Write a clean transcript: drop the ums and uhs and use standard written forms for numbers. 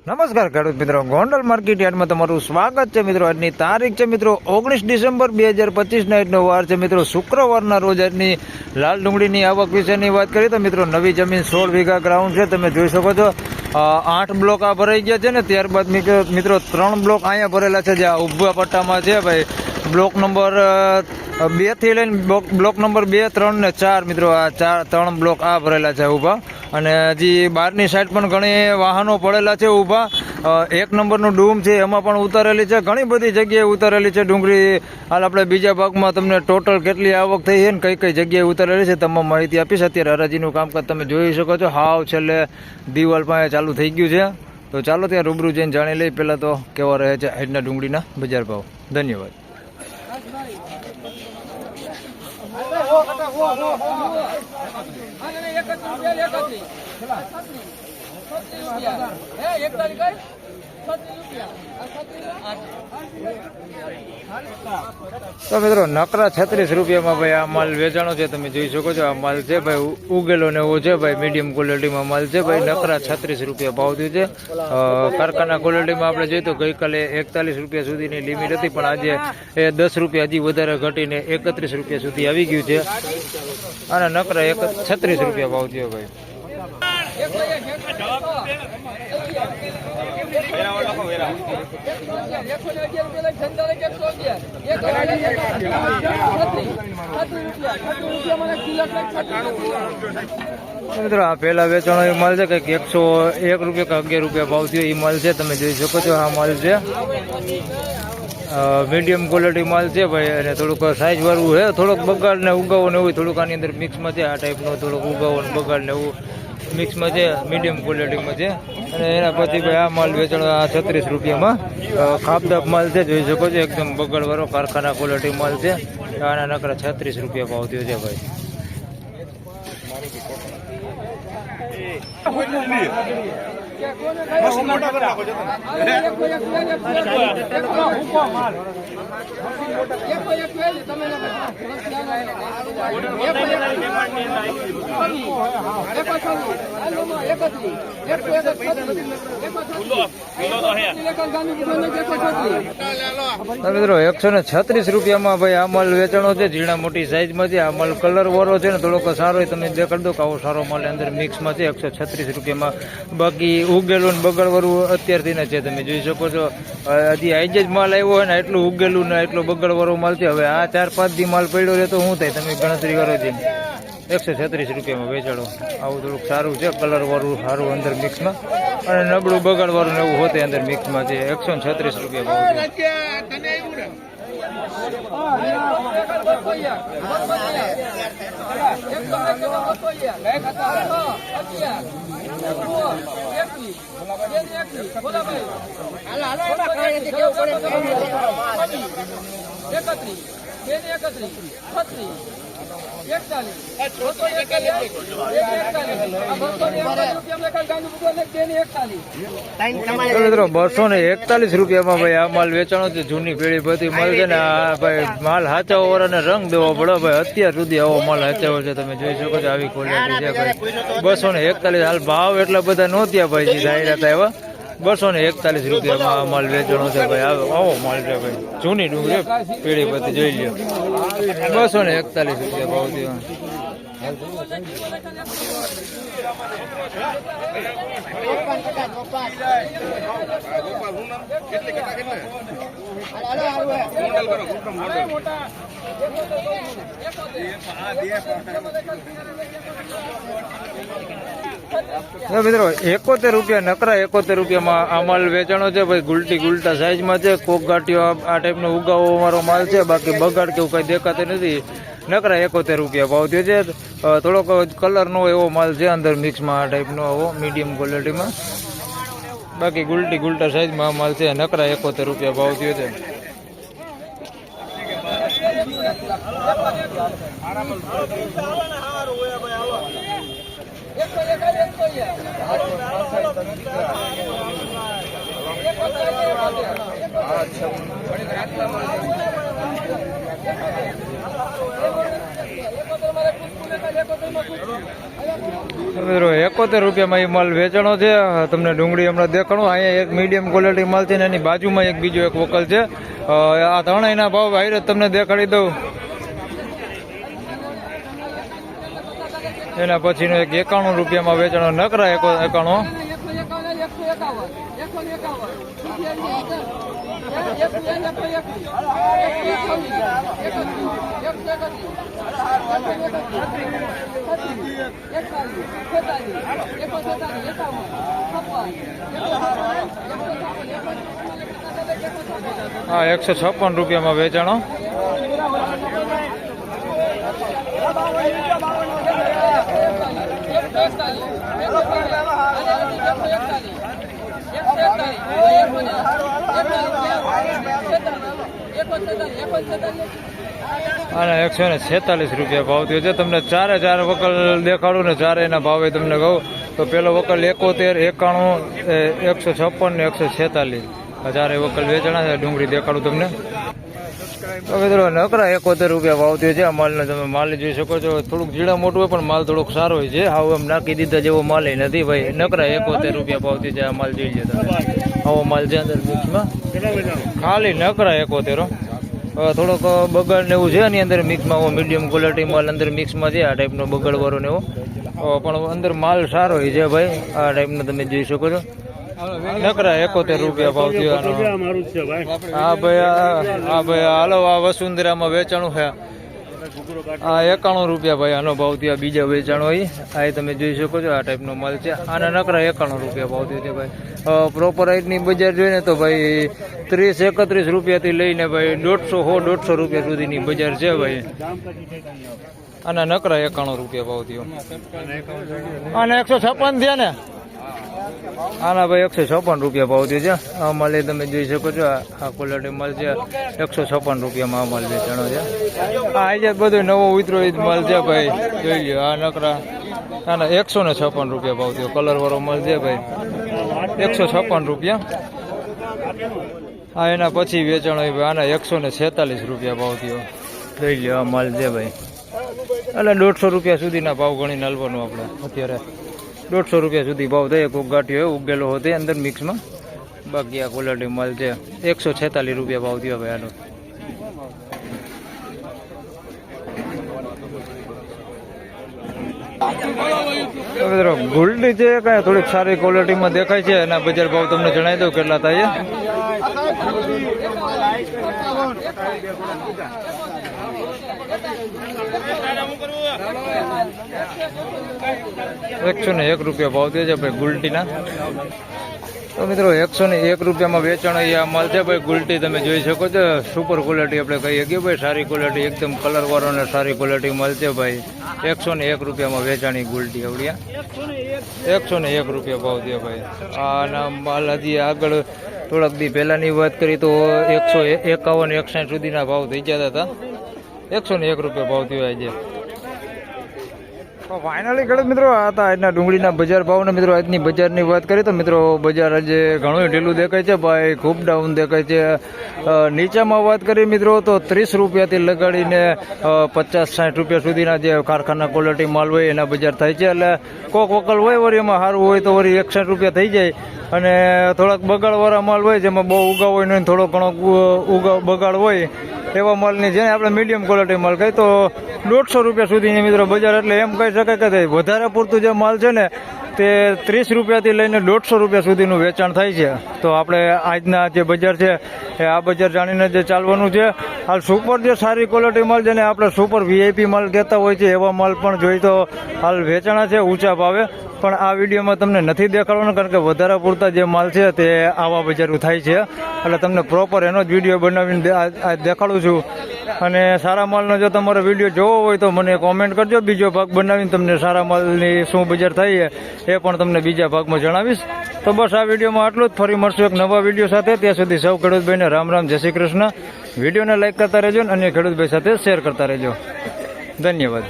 નમસ્કાર ખેડૂત મિત્રો, ગોંડલ માર્કેટ યાર્ડમાં તમારું સ્વાગત છે મિત્રો। આજની તારીખ છે મિત્રો 19 ડિસેમ્બર 2025 ના આજનો વાર છે મિત્રો શુક્રવારના રોજ। આજની લાલ ડુંગળીની આવક વિશેની વાત કરીએ તો મિત્રો નવી જમીન 16 વીઘા ગ્રાઉન્ડ છે, તમે જોઈ શકો છો। 8 બ્લોક આ ભરાઈ ગયા છે ને, ત્યારબાદ મિત્રો 3 બ્લોક અહીંયા ભરેલા છે, જે આ ઉભા પટ્ટામાં છે ભાઈ। બ્લોક નંબર 2 થી લઈને બ્લોક નંબર 2, 3 ને 4 મિત્રો આ 3 બ્લોક આ ભરેલા છે ઉભા। અને હજી બહારની સાઈડ પણ ઘણી વાહનો પડેલા છે ઉભા। 1 નંબરનું ડૂમ છે એમાં પણ ઉતારેલી છે, ઘણી બધી જગ્યાએ ઉતારેલી છે ડુંગળી। હાલ આપણે બીજા ભાગમાં તમને ટોટલ કેટલી આવક થઈ છે ને કઈ કઈ જગ્યાએ ઉતારેલી છે તમામ માહિતી આપીશ। અત્યારે હરાજીનું કામકાજ તમે જોઈ શકો છો, હાવ છેલ્લે દિવાલ પાસે ચાલુ થઈ ગયું છે। તો ચાલો ત્યાં રૂબરૂ જઈને જાણી લઈ પહેલાં તો કેવા રહે છે આજના ડુંગળીના બજાર ભાવ। ધન્યવાદ। તો મિત્રો નકરા 36 રૂપિયામાં ભાઈ આ માલ વેચાણો છે, તમે જોઈ શકો છો। આ માલ છે ભાઈ ઉગેલો ને એવો છે ભાઈ, મીડિયમ ક્વોલિટીમાં માલ છે ભાઈ। નકરા 36 રૂપિયા ભાવ થયું છે। કારખાના ક્વોલિટીમાં આપણે જોઈએ તો ગઈકાલે 41 રૂપિયા સુધીની લિમિટ હતી, પણ આજે એ 10 રૂપિયા હજી વધારે ઘટીને 31 રૂપિયા સુધી આવી ગયું છે। અને નકરા 36 રૂપિયા ભાવ થયો ભાઈ। મિત્રો આ પેલા વેચાણો એ માલ છે કંઈક 101 રૂપિયા કે 11 રૂપિયા ભાવ થયો એ માલ છે, તમે જોઈ શકો છો। આ માલ છે મીડિયમ ક્વોલિટી માલ છે ભાઈ, અને થોડુંક સાઈઝ વાળું છે, થોડોક બગાડ ને ઉગાવો ને એવું થોડુંક આની અંદર મિક્સમાં છે। આ ટાઈપનો થોડોક ઉગાવો ને બગાડ ને એવું મિક્સમાં છે, મીડિયમ ક્વોલિટીમાં છે। અને એના પછી ભાઈ આ માલ વેચાણો આ 36 રૂપિયામાં ખાપદાપ માલ છે, જોઈ શકો છો, એકદમ બગાડવાળો કારખાના ક્વોલિટી માલ છે। આના નકરા 36 રૂપિયા ભાવ થયો છે ભાઈ। મિત્રો 136 રૂપિયામાં ભાઈ આ માલ વેચાણો છે, ઝીણા મોટી સાઈઝમાં છે। આ માલ કલર વાળો છે ને થોડોક સારો, તમે દેખાડ દો કે આવો સારો માલ અંદર મિક્સમાં છે 136 રૂપિયામાં। બાકી ઉગેલું ને બગડવાળું અત્યારથી ને છે, તમે જોઈ શકો છો। હજી આજ જ માલ આવ્યો હોય ને એટલું ઉગેલું ને એટલો બગડવાળો માલ છે। હવે આ 4-5 દી માલ પડ્યો રહે તો શું થાય, તમે ગણતરી કરો છો। 136 રૂપિયામાં વેચાડો આવું થોડુંક સારું છે, કલર વાળું સારું અંદર મિક્સમાં, અને નબળું બગાડવાળું ને એવું હોતે અંદર મિક્સમાં છે। 136 રૂપિયા ભાવ છે। મિત્રો 241 રૂપિયામાં ભાઈ આ માલ વેચાણો છે, જૂની પેઢી બધી માલ છે ને। આ ભાઈ માલ હાચાવો વાળાને રંગ દેવો પડે ભાઈ, અત્યાર સુધી આવો માલ હાચાવો છે, તમે જોઈ શકો છો। આવી ક્વોલિટી છે ભાઈ। 241 હાલ ભાવ એટલા બધા નહોત્યા ભાઈ, જે જાહેરાત આવ્યા 241 રૂપિયામાં આ માલ વેચાણો છે ભાઈ। આવો માલ છે ભાઈ, જૂની ડુંગળી પેઢી બધી જોઈ લ્યો। 241 રૂપિયા ભાવ થયો। મિત્રો 71 રૂપિયા નકરા 71 રૂપિયામાં આ માલ વેચાણો છે ભાઈ। ગુલટી ગુલટા સાઈઝમાં છે, કોક ગાંઠિયો આ ટાઈપનો ઉગાવો અમારો માલ છે, બાકી બગાડ કેવું કઈ દેખાતું નથી। નકરા 71 રૂપિયા ભાવ થયો છે। થોડોક કલરનો એવો માલ છે અંદર મિક્સમાં, આ ટાઈપનો આવો મીડિયમ ક્વોલિટીમાં, બાકી ગુલટી ગુલટા સાઈઝમાં માલ છે। નકરા 71 રૂપિયા ભાવ થયો છે। મિત્રો 71 રૂપિયામાં એ માલ વેચાણો છે. તમને ડુંગળી હમણાં દેખાણું. અહીંયા એક મીડિયમ ક્વોલિટી માલ છે ને એની બાજુમાં એક બીજો એક વકલ છે. આ ત્રણેયના ભાવ હાઈરે તમને દેખાડી દઉં. એના પછીનો એક 91 રૂપિયામાં વેચાણો નકરા 91. હા 156 રૂપિયામાં વેચાણો. અને 146 રૂપિયા ભાવ થયો છે. તમને ચારે ચાર વકલ દેખાડું ને ચારેયના ભાવે તમને કહું તો પેલો વકલ 71, 91, 156 ને 146 ચારે વકલ વેચાણા છે. ડુંગળી દેખાડું તમને. તો મિત્રો નકરા 71 રૂપિયા ભાવ થયો છે. આ માલને તમે માલ જોઈ શકો છો. થોડુંક જીડા મોટું હોય પણ માલ થોડોક સારો હોય છે. આવો એમ નાખી દીધા જેવો માલ નથી ભાઈ. નકરા 71 રૂપિયા ભાવ થયો છે. આ માલ જોઈ લે તમે. આવો માલ છે અંદર મિક્સમાં ખાલી નકરા 71. થોડોક બગાડ ને એવું છે એની અંદર મિક્સમાં. મીડિયમ ક્વોલિટી માલ અંદર મિક્સમાં છે. આ ટાઈપનો બગાડવાળો ને એવો પણ અંદર માલ સારો હોય છે ભાઈ. આ ટાઈપનો તમે જોઈ શકો છો. નકરા 71 રૂપિયા ભાવ થયો. હા ભાઈ હાલો આ વસુંધરામાં વેચાણું છે. આ 91 રૂપિયા ભાઈ આનો ભાવ થયો. બીજા વેચાણો હોય આ તમે જોઈ શકો છો. આ ટાઈપનો માલ છે. આના નકરા 91 રૂપિયા ભાવ થયો છે ભાઈ. પ્રોપર હાઈટની બજાર જોઈએ તો ભાઈ 30-31 રૂપિયાથી લઈને ભાઈ 150-150 રૂપિયા સુધીની બજાર છે ભાઈ. આના નકરા 91 રૂપિયા ભાવ થયો. આના 156 થયા ને. આના ભાઈ 156 રૂપિયા ભાવ થયો છે. આ માલ તમે જોઈ શકો છો. આ ક્વોલિટી માલ છે. 156 રૂપિયામાં આ માલ વેચાણો છે. આ આજે બધો નવો ઉતરો માલ છે ભાઈ. જોઈ લો આ નકરા. આના 156 રૂપિયા ભાવ થયો. કલર વાળો માલ છે ભાઈ. 156 રૂપિયા. હા એના પછી વેચાણો ભાઈ. આના 146 રૂપિયા ભાવ થયો. જોઈ લો આ માલ છે ભાઈ. એટલે 150 રૂપિયા સુધીના ભાવ ગણીને હાલવાનું આપણે અત્યારે. 150 રૂપિયા સુધી ભાવ થાય. કોક ગાંઠિયો ઉગેલો હોતે અંદર મિક્સમાં. બાકી આ ક્વોલિટી માલ છે. 146 રૂપિયા ભાવ થયો ભાઈ આનો. ગુલડી છે કઈ થોડીક સારી ક્વોલિટીમાં દેખાય છે. એના બજાર ભાવ તમને જણાવી દઉં કેટલા થાય. 101 રૂપિયા ભાવ થયો છે ભાઈ ગુલટીના. તો મિત્રો 101 રૂપિયામાં વેચાણો આ માલ છે ભાઈ. ગુલટી તમે જોઈ શકો છો. સુપર ક્વોલિટી આપણે કહીએ કે ભાઈ સારી ક્વોલિટી એકદમ કલર વાળો ને સારી ક્વોલિટી માલ છે ભાઈ. 101 રૂપિયામાં વેચાણી ગુલટી આવડ્યા. 101 રૂપિયા ભાવ થયો ભાઈ. આના માલ હજી આગળ થોડાક દી પહેલાની વાત કરી તો 151-160 સુધીના ભાવ થઈ જતા હતા. 101 રૂપિયા ભાવ થયો આજે. ફાઇનલી ખેડૂત મિત્રો આ હતા આજના ડુંગળીના બજાર ભાવને. મિત્રો આજની બજારની વાત કરીએ તો મિત્રો બજાર આજે ઘણું ઢીલું દેખાય છે ભાઈ. ખૂબ ડાઉન દેખાય છે. નીચામાં વાત કરીએ મિત્રો તો 30 રૂપિયાથી લગાડીને 50-60 રૂપિયા સુધીના જે કારખાના ક્વોલિટી માલ હોય એના બજાર થાય છે. એટલે કોક વકલ હોય વળી એમાં સારું હોય તો વળી 61 રૂપિયા થઈ જાય. અને થોડાક બગાડવાળા માલ હોય જેમાં બહુ ઉગાવ હોય ને થોડો ઘણો બગાડ હોય એવા માલની જેને આપણે મીડિયમ ક્વોલિટી માલ કહીએ તો 150 રૂપિયા સુધીની મિત્રો બજાર. એટલે એમ કહી શકાય કે વધારે પૂરતું જે માલ છે ને તે 30 રૂપિયાથી લઈને 150 રૂપિયા સુધીનું વેચાણ થાય છે. તો આપણે આજના જે બજાર છે એ આ બજાર જાણીને જે ચાલવાનું છે. હાલ સુપર જે સારી ક્વોલિટી માલ જેને આપણે સુપર VIP માલ કહેતા હોય છે એવા માલ પણ જોઈ તો હાલ વેચાણા છે ઊંચા ભાવે. પણ આ વિડીયોમાં તમને નથી દેખાડવાનું કારણ કે વધારે પૂરતા જે માલ છે તે આવા બજારો થાય છે. એટલે તમને પ્રોપર એનો જ વિડીયો બનાવીને દેખાડું છું. અને સારા માલનો જો તમારો વિડીયો જોવો હોય તો મને કોમેન્ટ કરજો. બીજો ભાગ બનાવીને તમને સારા માલની શું બજાર થાય એ પણ તમને બીજા ભાગમાં જણાવીશ. તો બસ આ વિડીયોમાં આટલું જ. ફરી મળશું એક નવા વિડીયો સાથે. ત્યાં સુધી સૌ ખેડૂતભાઈને રામ રામ, જય શ્રી કૃષ્ણ. વિડીયોને લાઈક કરતા રહેજો અને અન્ય ખેડૂતભાઈ સાથે શેર કરતા રહેજો. ધન્યવાદ.